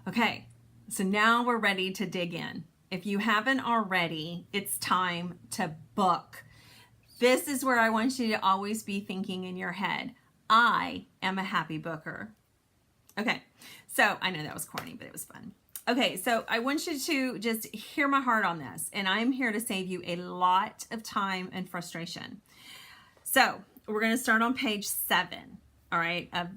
Okay, so now we're ready to dig in. If you haven't already, it's time to book. This is where I want you to always be thinking in your head, I am a happy booker. Okay, so I know that was corny, but it was fun. Okay, so I want you to just hear my heart on this, and I'm here to save you a lot of time and frustration. So we're going to start on page 7, all right, of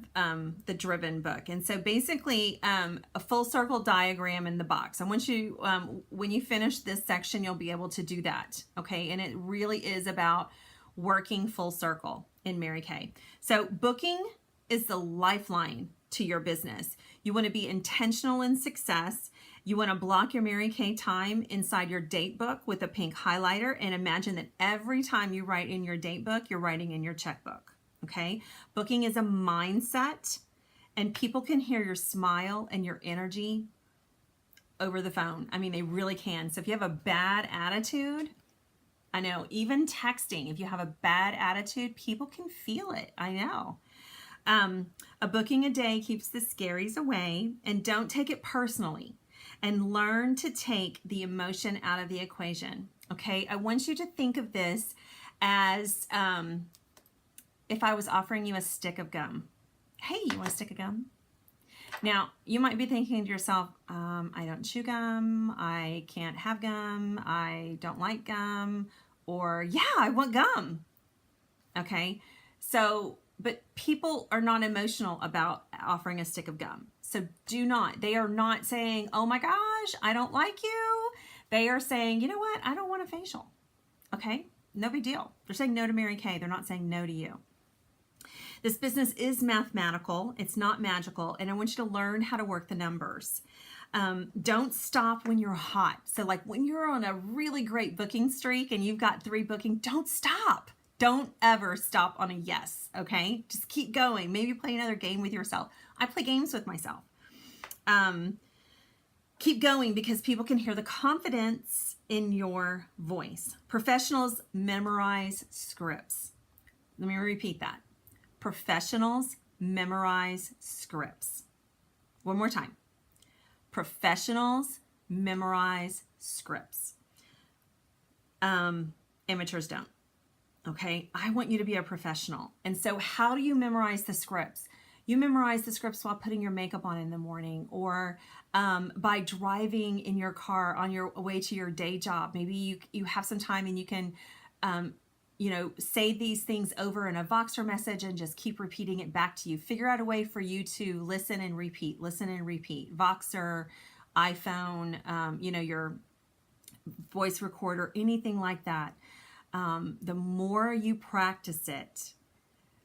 the Driven book. And so basically a full circle diagram in the box. I want you, when you finish this section, you'll be able to do that, okay? And it really is about working full circle in Mary Kay. So booking is the lifeline to your business. You want to be intentional in success. You want to block your Mary Kay time inside your date book with a pink highlighter, and imagine that every time you write in your date book, you're writing in your checkbook, okay? Booking is a mindset, and people can hear your smile and your energy over the phone. I mean, they really can. So if you have a bad attitude, I know, even texting, if you have a bad attitude, people can feel it. I know. A booking a day keeps the scaries away, and don't take it personally, and learn to take the emotion out of the equation. Okay, I want you to think of this as if I was offering you a stick of gum. Hey, you want a stick of gum? Now, you might be thinking to yourself, I don't chew gum, I can't have gum, I don't like gum, or yeah, I want gum. Okay, so but people are not emotional about offering a stick of gum. So they are not saying, oh my gosh, I don't like you. They are saying, you know what? I don't want a facial. Okay, no big deal. They're saying no to Mary Kay. They're not saying no to you. This business is mathematical. It's not magical. And I want you to learn how to work the numbers. Don't stop when you're hot. So like when you're on a really great booking streak and you've got 3 bookings, don't stop. Don't ever stop on a yes, okay? Just keep going. Maybe play another game with yourself. I play games with myself. Keep going because people can hear the confidence in your voice. Professionals memorize scripts. Let me repeat that. Professionals memorize scripts. One more time. Professionals memorize scripts. Amateurs don't. Okay, I want you to be a professional. And so how do you memorize the scripts? You memorize the scripts while putting your makeup on in the morning, or by driving in your car on your way to your day job. Maybe you have some time and you can, say these things over in a Voxer message and just keep repeating it back to you. Figure out a way for you to listen and repeat, Voxer, iPhone, your voice recorder, anything like that. The more you practice it,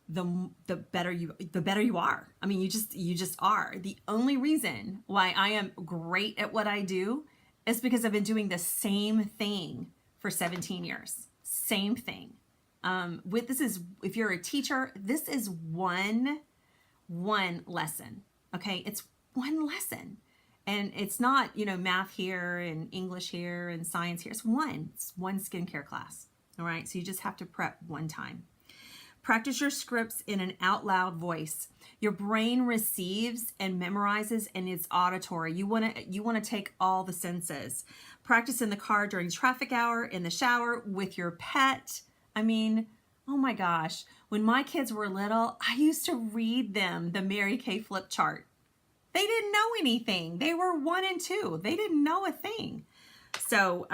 the better you are. I mean, you just are. The only reason why I am great at what I do is because I've been doing the same thing for 17 years. Same thing. If you're a teacher, this is one lesson. Okay, it's one lesson. And it's not, math here and English here and science here. It's one skincare class. All right, so you just have to prep one time. Practice your scripts in an out loud voice. Your brain receives and memorizes, and it's auditory. You want to take all the senses. Practice in the car during traffic hour, in the shower, with your pet. I mean, oh my gosh, when my kids were little, I used to read them the Mary Kay flip chart. They didn't know anything. They were 1 and 2. They didn't know a thing. So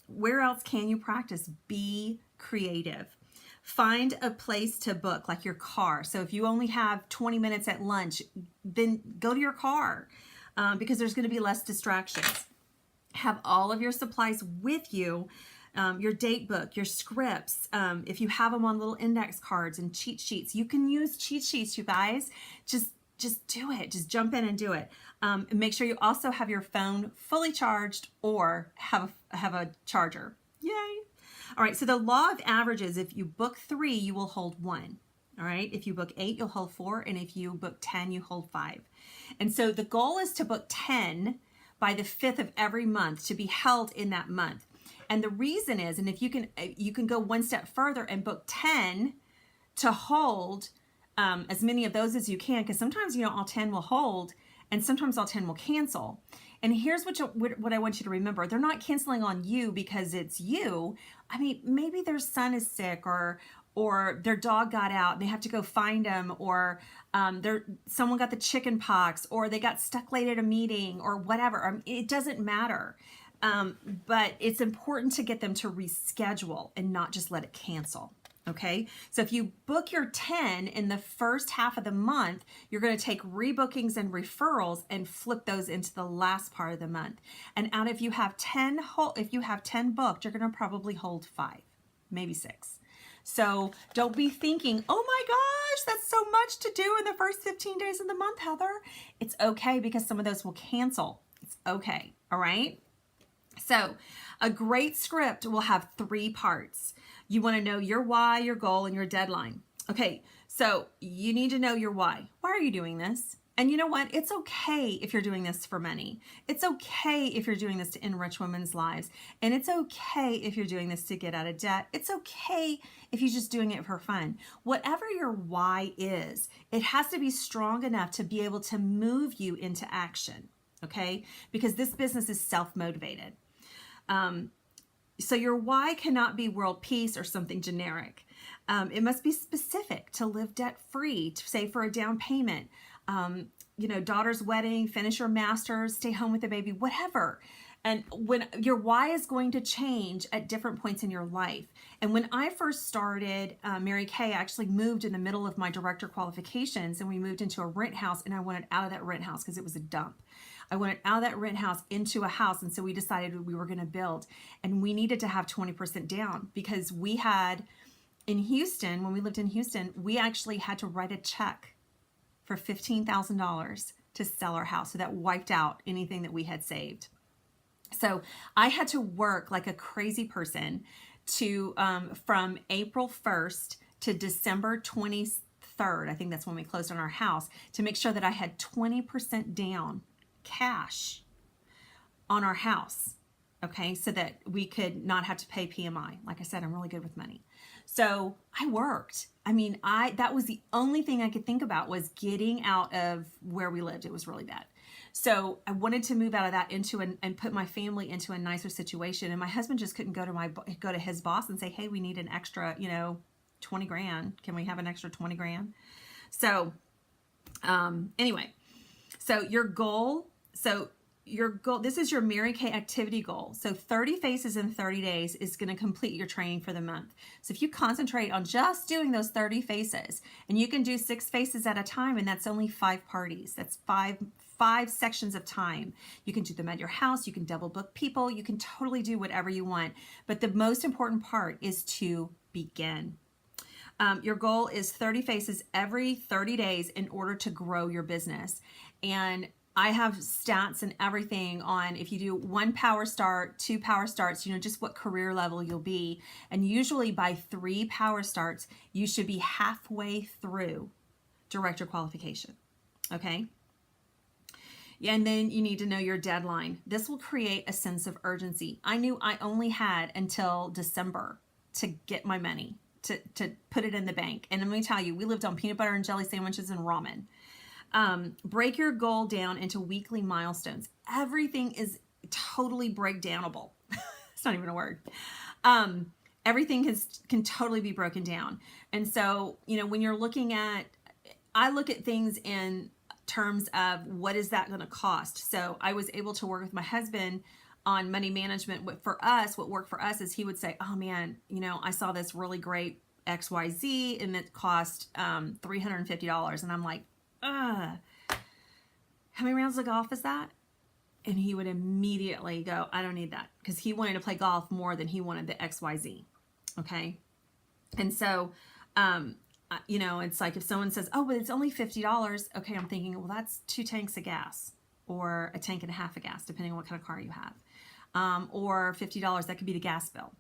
where else can you practice? Be creative. Find a place to book, like your car. So if you only have 20 minutes at lunch, then go to your car because there's going to be less distractions. Have all of your supplies with you, your date book, your scripts. If you have them on little index cards and cheat sheets, you can use cheat sheets, you guys. Just do it. Just jump in and do it. And make sure you also have your phone fully charged or have a charger. Yay. All right. So the law of averages, if you book 3, you will hold 1. All right. If you book 8, you'll hold 4. And if you book 10, you hold 5. And so the goal is to book 10 by the 5th of every month, to be held in that month. And the reason is, and if you can go one step further and book 10 to hold as many of those as you can, because sometimes all 10 will hold, And sometimes all 10 will cancel. And here's what I want you to remember. They're not canceling on you because it's you. I mean, maybe their son is sick, or their dog got out and they have to go find them, or someone got the chicken pox, or they got stuck late at a meeting, or whatever. It doesn't matter. But it's important to get them to reschedule and not just let it cancel. Okay, so if you book your 10 in the first half of the month, you're going to take rebookings and referrals and flip those into the last part of the month. And if you have 10 booked, you're going to probably hold 5, maybe 6. So don't be thinking, oh my gosh, that's so much to do in the first 15 days of the month, Heather. It's okay, because some of those will cancel. It's okay. All right. So a great script will have 3 parts. You want to know your why, your goal, and your deadline. Okay, so you need to know your why. Why are you doing this? And you know what? It's okay if you're doing this for money. It's okay if you're doing this to enrich women's lives. And it's okay if you're doing this to get out of debt. It's okay if you're just doing it for fun. Whatever your why is, it has to be strong enough to be able to move you into action, okay? Because this business is self-motivated. So your why cannot be world peace or something generic. It must be specific: to live debt-free, to save for a down payment, daughter's wedding, finish your master's, stay home with the baby, whatever. And when your why is going to change at different points in your life. And when I first started Mary Kay, I actually moved in the middle of my director qualifications, and we moved into a rent house, and I wanted out of that rent house because it was a dump. I wanted out of that rent house into a house. And so we decided we were going to build, and we needed to have 20% down, because we had in Houston, when we lived in Houston, we actually had to write a check for $15,000 to sell our house. So that wiped out anything that we had saved. So I had to work like a crazy person to from April 1st to December 23rd. I think that's when we closed on our house, to make sure that I had 20% down cash on our house, okay, so that we could not have to pay PMI. Like I said, I'm really good with money. So I worked. I mean, that was the only thing I could think about, was getting out of where we lived. It was really bad. So I wanted to move out of that and put my family into a nicer situation. And my husband just couldn't go to his boss and say, hey, we need an extra, 20 grand. Can we have an extra 20 grand? So anyway, so your goal, this is your Mary Kay activity goal. So 30 faces in 30 days is going to complete your training for the month. So if you concentrate on just doing those 30 faces, and you can do 6 faces at a time, and that's only 5 parties. That's five sections of time. You can do them at your house. You can double book people. You can totally do whatever you want. But the most important part is to begin. Your goal is 30 faces every 30 days in order to grow your business. And I have stats and everything on if you do 1 power start, 2 power starts, just what career level you'll be. And usually by 3 power starts, you should be halfway through director qualification. Okay. And then you need to know your deadline. This will create a sense of urgency. I knew I only had until December to get my money, to put it in the bank. And let me tell you, we lived on peanut butter and jelly sandwiches and ramen. Break your goal down into weekly milestones. Everything is totally breakdownable. It's not even a word. Everything can totally be broken down. And so, when you're I look at things in terms of what is that going to cost. So I was able to work with my husband on money management. What worked for us is he would say, oh man, I saw this really great XYZ and it cost $350. And I'm like, how many rounds of golf is that? And he would immediately go, I don't need that, because he wanted to play golf more than he wanted the XYZ. Okay. And so, it's like if someone says, oh, but it's only $50. Okay. I'm thinking, well, that's 2 tanks of gas, or a tank and a half of gas, depending on what kind of car you have. Or $50, that could be the gas bill.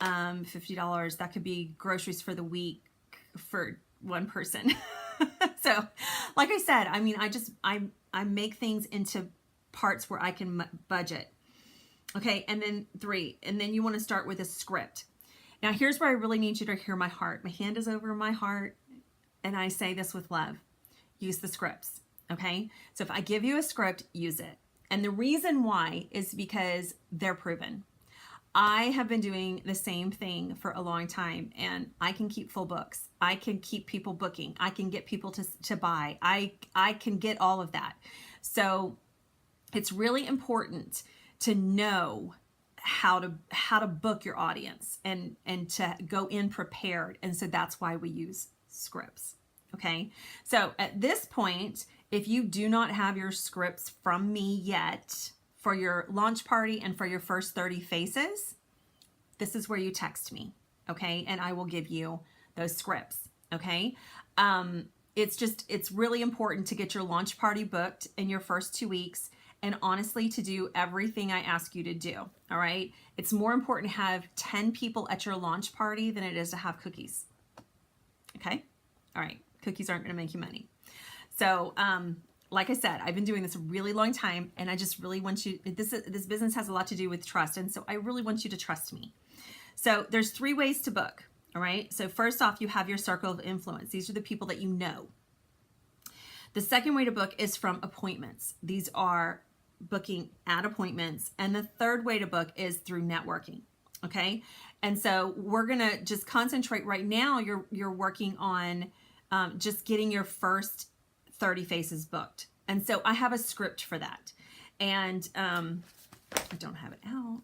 $50, that could be groceries for the week for one person. So like I said, I mean, I make things into parts where I can budget. Okay. And then 3, and then you want to start with a script. Now here's where I really need you to hear my heart. My hand is over my heart, and I say this with love. Use the scripts. Okay. So if I give you a script, use it. And the reason why is because they're proven. I have been doing the same thing for a long time, and I can keep full books. I can keep people booking. I can get people to buy. I can get all of that. So it's really important to know how to book your audience and to go in prepared. And so that's why we use scripts. Okay. So at this point, if you do not have your scripts from me yet for your launch party and for your first 30 faces, this is where you text me. Okay. And I will give you those scripts. Okay. It's really important to get your launch party booked in your first 2 weeks, and honestly to do everything I ask you to do. All right. It's more important to have 10 people at your launch party than it is to have cookies. Okay. All right. Cookies aren't going to make you money. So, like I said, I've been doing this a really long time, and I just really want you, this business has a lot to do with trust. And so I really want you to trust me. So there's 3 ways to book. All right. So first off, you have your circle of influence. These are the people that you know. The second way to book is from appointments. These are booking at appointments. And the third way to book is through networking. Okay. And so we're going to just concentrate right now. You're working on just getting your first 30 faces booked. And so I have a script for that. And I don't have it out.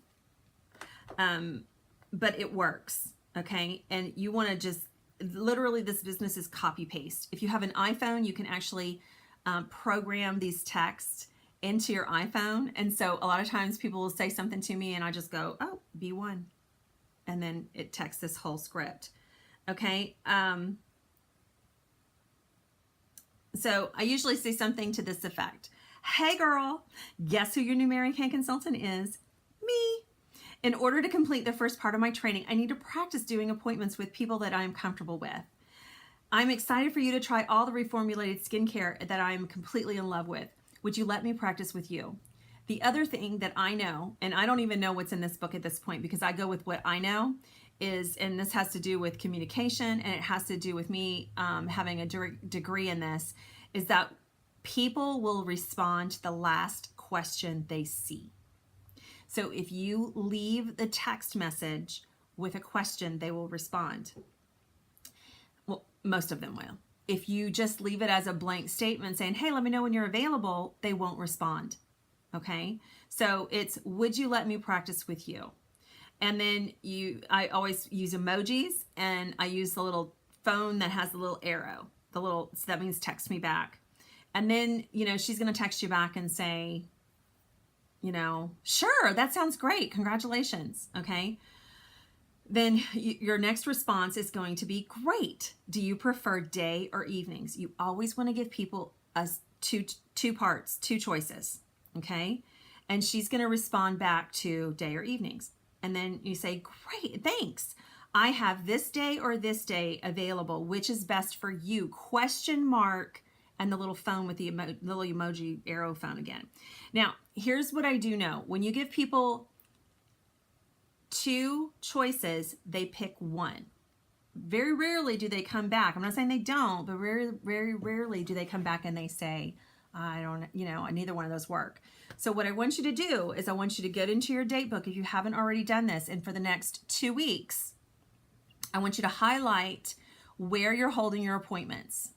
But it works. Okay. And you want to just literally, this business is copy paste. If you have an iPhone, you can actually program these texts into your iPhone. And so a lot of times people will say something to me and I just go, oh, B1. And then it texts this whole script. Okay. So I usually say something to this effect. Hey girl, guess who your new Mary Kay consultant is? Me. In order to complete the first part of my training, I need to practice doing appointments with people that I am comfortable with. I'm excited for you to try all the reformulated skincare that I am completely in love with. Would you let me practice with you? The other thing that I know, and I don't even know what's in this book at this point because I go with what I know, is, and this has to do with communication, and it has to do with me having a degree in this, is that people will respond to the last question they see. So if you leave the text message with a question, they will respond. Well, most of them will. If you just leave it as a blank statement saying, hey, let me know when you're available, they won't respond. Okay. So it's, would you let me practice with you? And then I always use emojis, and I use the little phone that has the little arrow, so that means text me back. And then, she's going to text you back and say, sure, that sounds great. Congratulations. Okay. Then your next response is going to be, great. Do you prefer day or evenings? You always want to give people two parts, 2 choices. Okay. And she's going to respond back to day or evenings. And then you say, great, thanks. I have this day or this day available. Which is best for you? ? And the little phone with the little emoji arrow phone again. Now, here's what I do know. When you give people 2 choices, they pick one. Very rarely do they come back. I'm not saying they don't, but very, very rarely do they come back and they say, I don't, neither one of those work. So what I want you to do is I want you to get into your date book if you haven't already done this. And for the next 2 weeks, I want you to highlight where you're holding your appointments.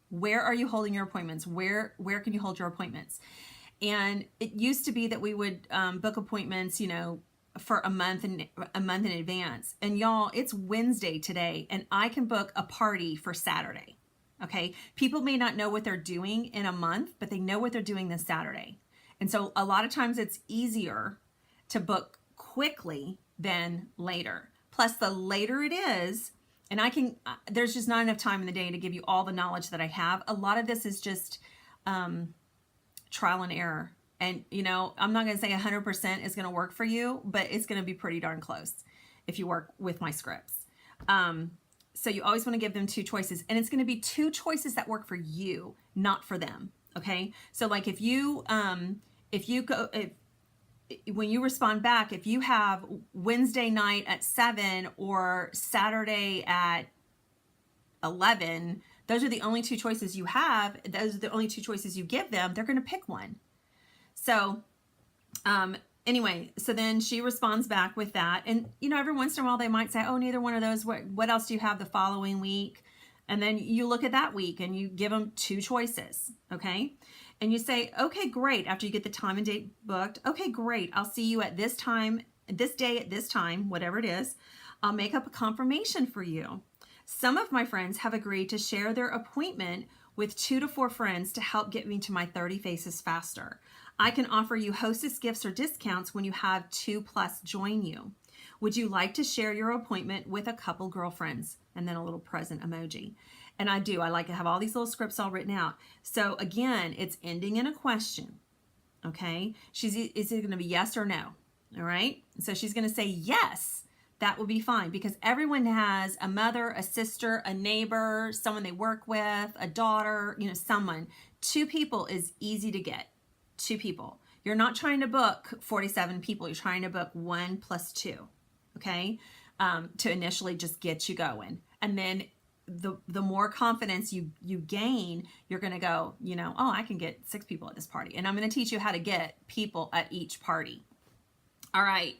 Where are you holding your appointments? Where can you hold your appointments? And it used to be that we would book appointments, for a month in advance. And y'all, it's Wednesday today, and I can book a party for Saturday. Okay. People may not know what they're doing in a month, but they know what they're doing this Saturday. And so a lot of times it's easier to book quickly than later. Plus, the later it is, and there's just not enough time in the day to give you all the knowledge that I have. A lot of this is just trial and error. And, I'm not going to say 100% is going to work for you, but it's going to be pretty darn close if you work with my scripts. So you always want to give them 2 choices, and it's going to be 2 choices that work for you, not for them. Okay. So like when you respond back, if you have Wednesday night at 7 or Saturday at 11 Those are the only two choices you have. Those are the only two choices you give them. They're going to pick one. So, anyway, so then she responds back with that. And, every once in a while they might say, oh, neither one of those. What else do you have the following week? And then you look at that week and you give them two choices. Okay. And you say, okay, great. After you get the time and date booked. Okay, great. I'll see you at this time, this day at this time, whatever it is. I'll make up a confirmation for you. Some of my friends have agreed to share their appointment with 2 to 4 friends to help get me to my 30 faces faster. I can offer you hostess gifts or discounts when you have 2+ join you. Would you like to share your appointment with a couple girlfriends? And then a little present emoji. And I do. I like to have all these little scripts all written out. So again, it's ending in a question. Okay? Is it going to be yes or no? All right? So she's going to say yes. That will be fine because everyone has a mother, a sister, a neighbor, someone they work with, a daughter, someone. 2 people is easy to get. 2 people. You're not trying to book 47 people. You're trying to book 1 + 2. Okay? To initially just get you going. And then the more confidence you gain, you're going to go, oh, I can get 6 people at this party. And I'm going to teach you how to get people at each party. All right.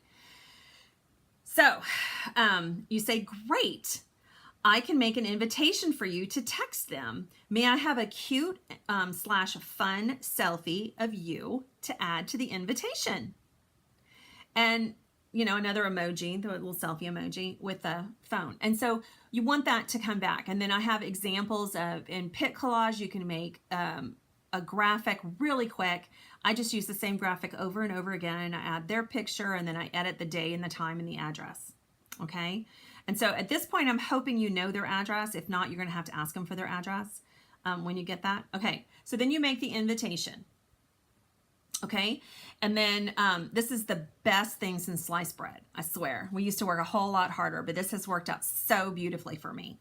So you say, great. I can make an invitation for you to text them. May I have a cute / fun selfie of you to add to the invitation? And another emoji, the little selfie emoji with the phone. And so you want that to come back. And then I have examples of, in Pic Collage, you can make a graphic really quick. I just use the same graphic over and over again. I add their picture and then I edit the day and the time and the address. Okay. And so at this point, I'm hoping you know their address. If not, you're going to have to ask them for their address when you get that. Okay. So then you make the invitation. Okay. And then this is the best thing since sliced bread. I swear. We used to work a whole lot harder, but this has worked out so beautifully for me.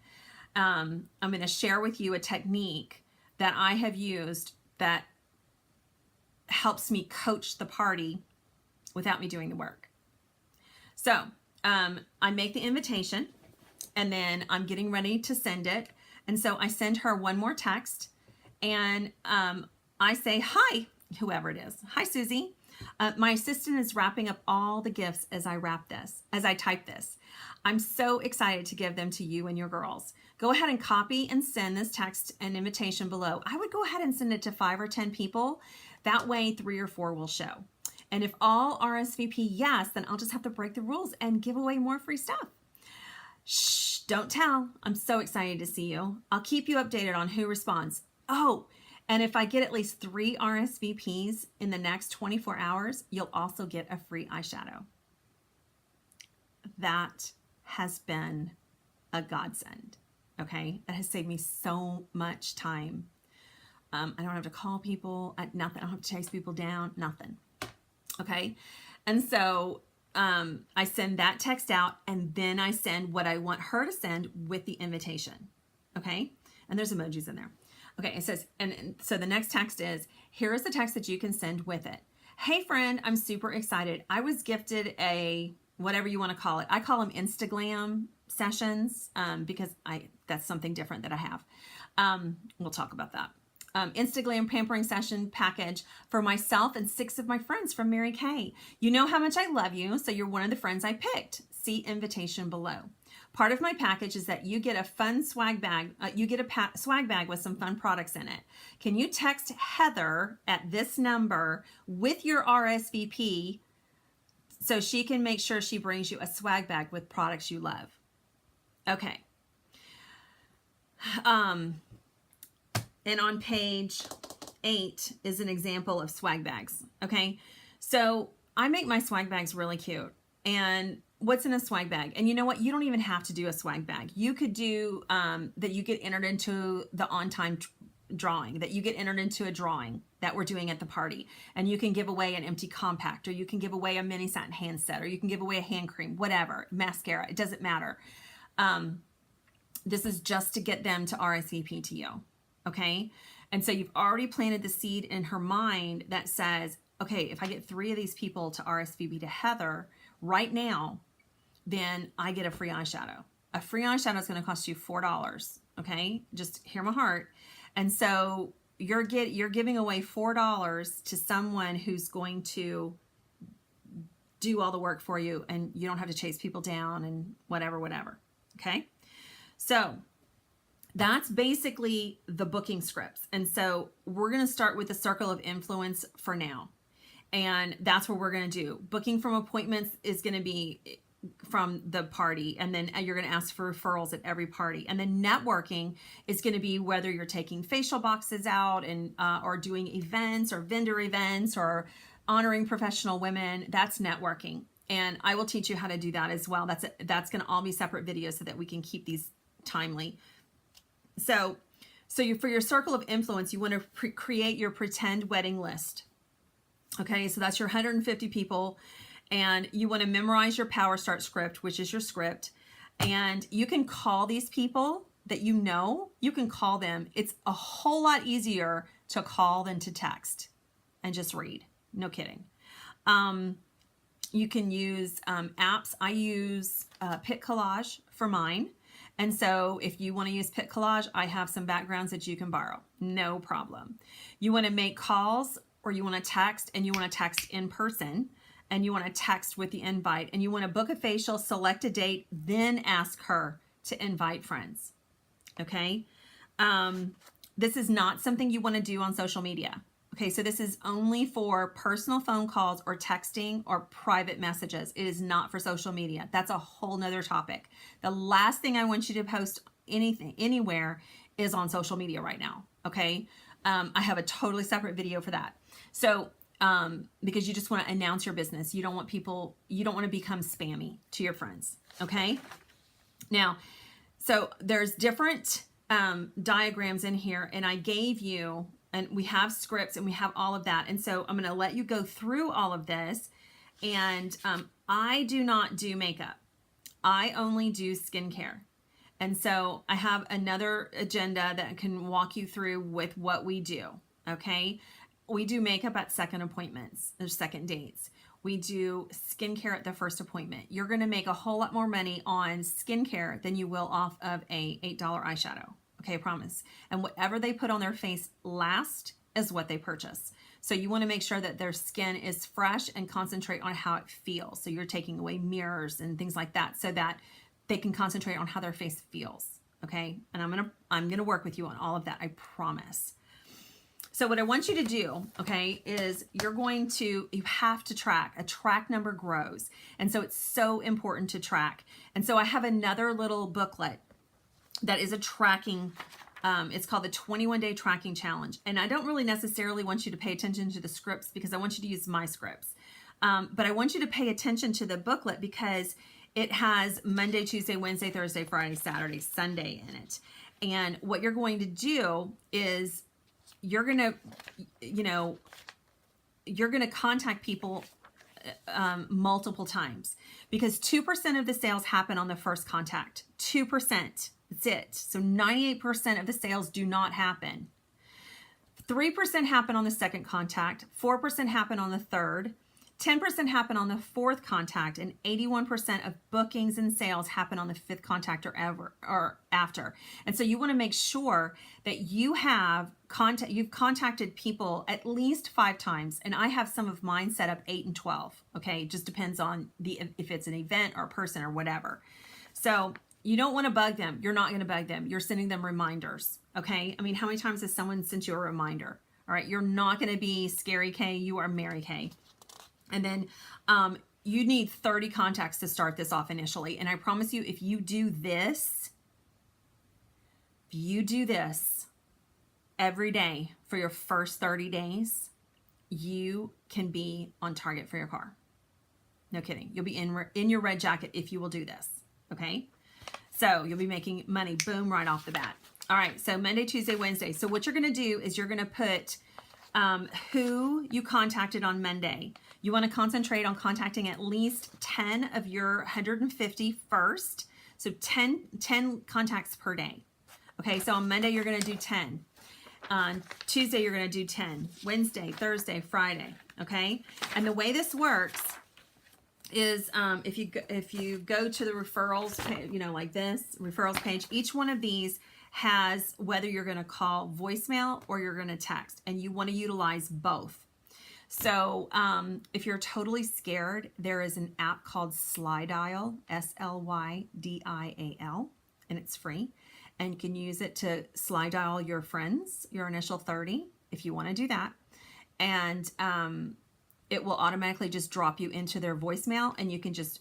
I'm going to share with you a technique that I have used that helps me coach the party without me doing the work. So I make the invitation and then I'm getting ready to send it. And so I send her one more text and I say, hi, whoever it is. Hi, Susie. My assistant is wrapping up all the gifts as I type this. I'm so excited to give them to you and your girls. Go ahead and copy and send this text and invitation below. I would go ahead and send it to 5 or 10 people. That way 3 or 4 will show. And if all RSVP yes, then I'll just have to break the rules and give away more free stuff. Shh, don't tell. I'm so excited to see you. I'll keep you updated on who responds. Oh, and if I get at least 3 RSVPs in the next 24 hours, you'll also get a free eyeshadow. That has been a godsend. Okay, that has saved me so much time. I don't have to call people, nothing. I don't have to chase people down, nothing. Okay, and so I send that text out and then I send what I want her to send with the invitation. Okay, and there's emojis in there. Okay, it says, and so the next text is, here is the text that you can send with it. Hey friend, I'm super excited. I was gifted a, whatever you want to call it. I call them Instaglam sessions because that's something different that I have. We'll talk about that. Instaglam pampering session package for myself and 6 of my friends from Mary Kay. You know how much I love you, so you're one of the friends I picked. See invitation below. Part of my package is that you get a fun swag bag. Swag bag with some fun products in it. Can you text Heather at this number with your RSVP so she can make sure she brings you a swag bag with products you love? Okay. And on page 8 is an example of swag bags. Okay. So I make my swag bags really cute. And what's in a swag bag? And you know what? You don't even have to do a swag bag. You could do that you get entered into the on-time drawing, that you get entered into a drawing that we're doing at the party. And you can give away an empty compact, or you can give away a mini satin hand set, or you can give away a hand cream, whatever, mascara. It doesn't matter. This is just to get them to RSVP to you. Okay. And so you've already planted the seed in her mind that says, okay, if I get 3 of these people to RSVP to Heather right now, then I get a free eyeshadow. A free eyeshadow is going to cost you $4. Okay, just hear my heart. And so you're giving away $4 to someone who's going to do all the work for you, and you don't have to chase people down and whatever. Okay, so that's basically the booking scripts. And so we're going to start with the circle of influence for now. And that's what we're going to do. Booking from appointments is going to be from the party, and then you're going to ask for referrals at every party. And then networking is going to be whether you're taking facial boxes out and or doing events or vendor events or honoring professional women. That's networking, and I will teach you how to do that as well. That's going to all be separate videos so that we can keep these timely. So for your circle of influence, you want to create your pretend wedding list. Okay, so that's your 150 people, and you want to memorize your Power Start script, which is your script, and you can call these people that you can call them. It's a whole lot easier to call than to text and just read. No kidding. You can use apps. I use Pit Collage for mine. And so if you want to use Pit Collage, I have some backgrounds that you can borrow. No problem. You want to make calls, or you want to text, and you want to text in person, and you want to text with the invite, and you want to book a facial, select a date, then ask her to invite friends. Okay. This is not something you want to do on social media. Okay, so this is only for personal phone calls or texting or private messages. It is not for social media. That's a whole nother topic. The last thing I want you to post anywhere is on social media right now. Okay, I have a totally separate video for that. So because you just want to announce your business, you don't want to become spammy to your friends. Okay, now, so there's different diagrams in here, and I gave you. And we have scripts and we have all of that. And so I'm going to let you go through all of this. And I do not do makeup. I only do skincare. And so I have another agenda that can walk you through with what we do. Okay. We do makeup at second appointments or second dates. We do skincare at the first appointment. You're going to make a whole lot more money on skincare than you will off of a $8 eyeshadow. Okay, I promise. And whatever they put on their face last is what they purchase. So you want to make sure that their skin is fresh and concentrate on how it feels. So you're taking away mirrors and things like that so that they can concentrate on how their face feels. Okay, and I'm gonna work with you on all of that. I promise. So what I want you to do, okay, is you have to track. A track number grows, and so it's so important to track. And so I have another little booklet that is a tracking, it's called the 21-day tracking challenge. And I don't really necessarily want you to pay attention to the scripts because I want you to use my scripts. But I want you to pay attention to the booklet because it has Monday, Tuesday, Wednesday, Thursday, Friday, Saturday, Sunday in it. And what you're going to do is you're going to contact people multiple times, because 2% of the sales happen on the first contact. 2%. That's it. So 98% of the sales do not happen. 3% happen on the second contact, 4% happen on the third, 10% happen on the fourth contact, and 81% of bookings and sales happen on the fifth contact or after. And so you want to make sure that you've contacted people at least 5 times. And I have some of mine set up 8 and 12. Okay, it just depends on if it's an event or a person or whatever. So you don't want to bug them. You're not going to bug them. You're sending them reminders. Okay. I mean, how many times has someone sent you a reminder? All right. You're not going to be Scary K. You are Mary K. And then you need 30 contacts to start this off initially. And I promise you, if you do this every day for your first 30 days, you can be on target for your car. No kidding. You'll be in your red jacket if you will do this. Okay. So you'll be making money, boom, right off the bat. All right, so Monday, Tuesday, Wednesday. So what you're going to do is you're going to put who you contacted on Monday. You want to concentrate on contacting at least 10 of your 150 first. So 10 contacts per day. Okay, so on Monday, you're going to do 10. On Tuesday, you're going to do 10. Wednesday, Thursday, Friday. Okay, and the way this works is if you go to the referrals page, like this referrals page, each one of these has whether you're going to call voicemail or you're going to text, and you want to utilize both. So if you're totally scared, there is an app called Slydial, Slydial, and it's free. And you can use it to Slydial your friends, your initial 30, if you want to do that. And it will automatically just drop you into their voicemail, and you can just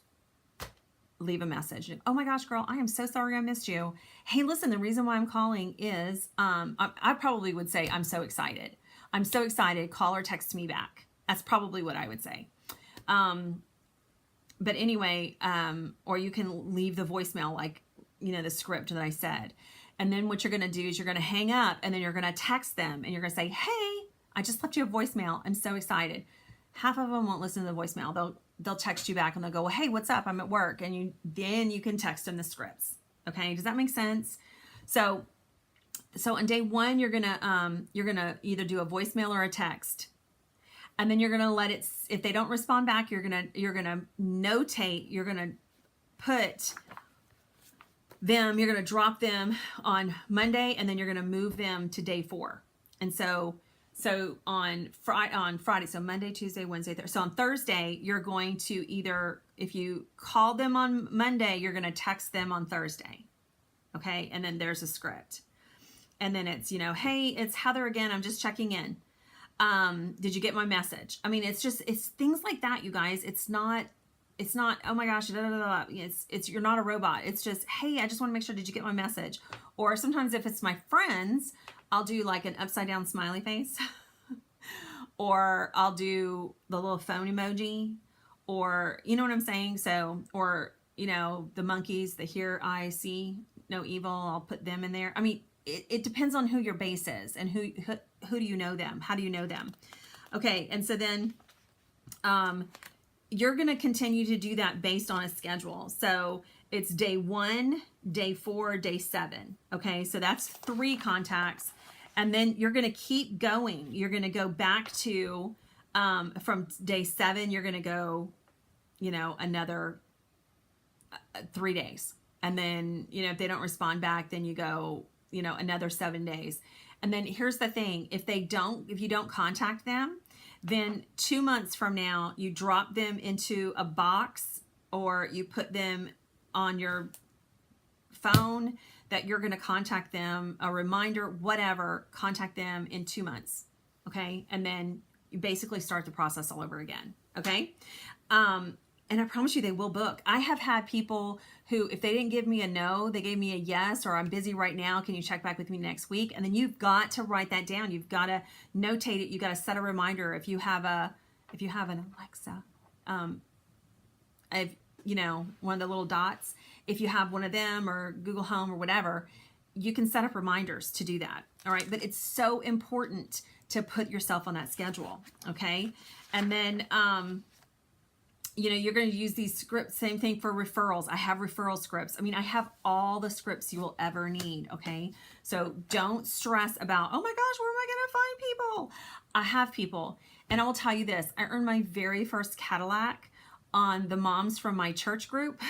leave a message. Oh my gosh, girl, I am so sorry I missed you. Hey, listen, the reason why I'm calling is I probably would say, I'm so excited. I'm so excited. Call or text me back. That's probably what I would say. But anyway, or you can leave the voicemail, like, the script that I said. And then what you're going to do is you're going to hang up, and then you're going to text them, and you're going to say, hey, I just left you a voicemail. I'm so excited. Half of them won't listen to the voicemail. They'll text you back, and they'll go, well, hey, what's up? I'm at work. And then you can text them the scripts. Okay. Does that make sense? So on day one, you're going to either do a voicemail or a text. And then you're going to let it, if they don't respond back, you're going to notate, you're going to put them, you're going to drop them on Monday, and then you're going to move them to day 4. And so on Friday, so Monday, Tuesday, Wednesday, Thursday. So on Thursday, you're going to either, if you call them on Monday, you're going to text them on Thursday. Okay. And then there's a script. And then it's, hey, it's Heather again. I'm just checking in. Did you get my message? I mean, it's things like that, you guys. It's not, oh my gosh, da, da, da, da. It's, you're not a robot. It's just, hey, I just want to make sure, did you get my message? Or sometimes if it's my friends, I'll do like an upside down smiley face, or I'll do the little phone emoji, or, you know what I'm saying? So, or, the monkeys, the hear, I see no evil, I'll put them in there. I mean, it depends on who your base is and who do you know them? How do you know them? Okay. And so then, you're going to continue to do that based on a schedule. So it's day 1, day 4, day 7. Okay. So that's 3 contacts. And then you're going to keep going. You're going to go back to, from day 7, you're going to go, another 3 days. And then, if they don't respond back, then you go, another 7 days. And then here's the thing. If you don't contact them, then 2 months from now, you drop them into a box, or you put them on your phone that you're going to contact them, a reminder, whatever, contact them in 2 months. Okay. And then you basically start the process all over again. Okay. And I promise you they will book. I have had people who, if they didn't give me a no, they gave me a yes, or I'm busy right now, can you check back with me next week? And then you've got to write that down. You've got to notate it. You've got to set a reminder. If you have an Alexa, one of the little dots, if you have one of them, or Google Home or whatever, you can set up reminders to do that. All right. But it's so important to put yourself on that schedule. Okay. And then, you're going to use these scripts. Same thing for referrals. I have referral scripts. I mean, I have all the scripts you will ever need. Okay. So don't stress about, oh my gosh, where am I going to find people? I have people. And I will tell you this, I earned my very first Cadillac on the moms from my church group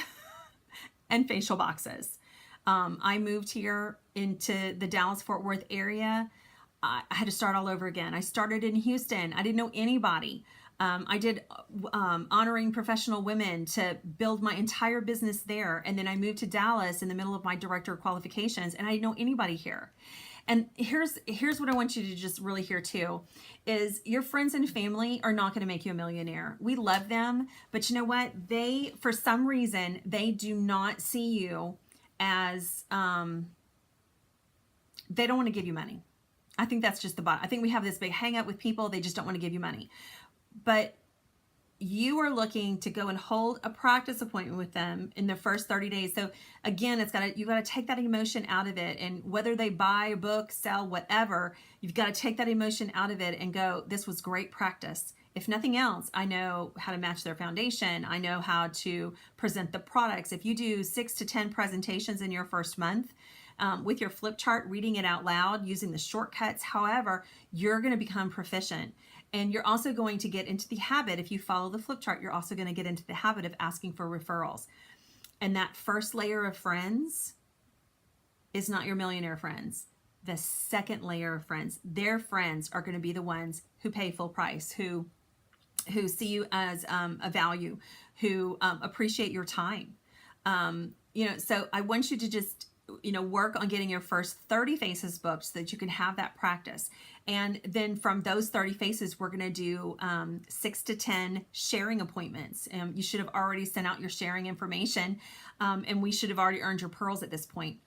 and facial boxes. I moved here into the Dallas-Fort Worth area. I had to start all over again. I started in Houston. I didn't know anybody. I did honoring professional women to build my entire business there. And then I moved to Dallas in the middle of my director of qualifications, and I didn't know anybody here. And here's what I want you to just really hear too, is your friends and family are not going to make you a millionaire. We love them, but you know what? For some reason, they do not see you as, they don't want to give you money. I think that's just the bottom. I think we have this big hang up with people. They just don't want to give you money. But you are looking to go and hold a practice appointment with them in the first 30 days. So again, you got to take that emotion out of it. And whether they buy, book, sell, whatever, you've got to take that emotion out of it and go, this was great practice. If nothing else, I know how to match their foundation. I know how to present the products. If you do 6 to 10 presentations in your first month, with your flip chart, reading it out loud, using the shortcuts, however, you're going to become proficient. And you're also going to get into the habit, if you follow the flip chart, you're also going to get into the habit of asking for referrals. And that first layer of friends, is not your millionaire friends. The second layer of friends, their friends are going to be the ones who pay full price, who see you as a value, who appreciate your time. So I want you to just, work on getting your first 30 faces booked so that you can have that practice. And then from those 30 faces, we're going to do 6 to 10 sharing appointments. You should have already sent out your sharing information, and we should have already earned your pearls at this point.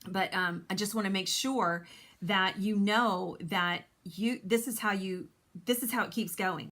But I just want to make sure that you know that this is how it keeps going.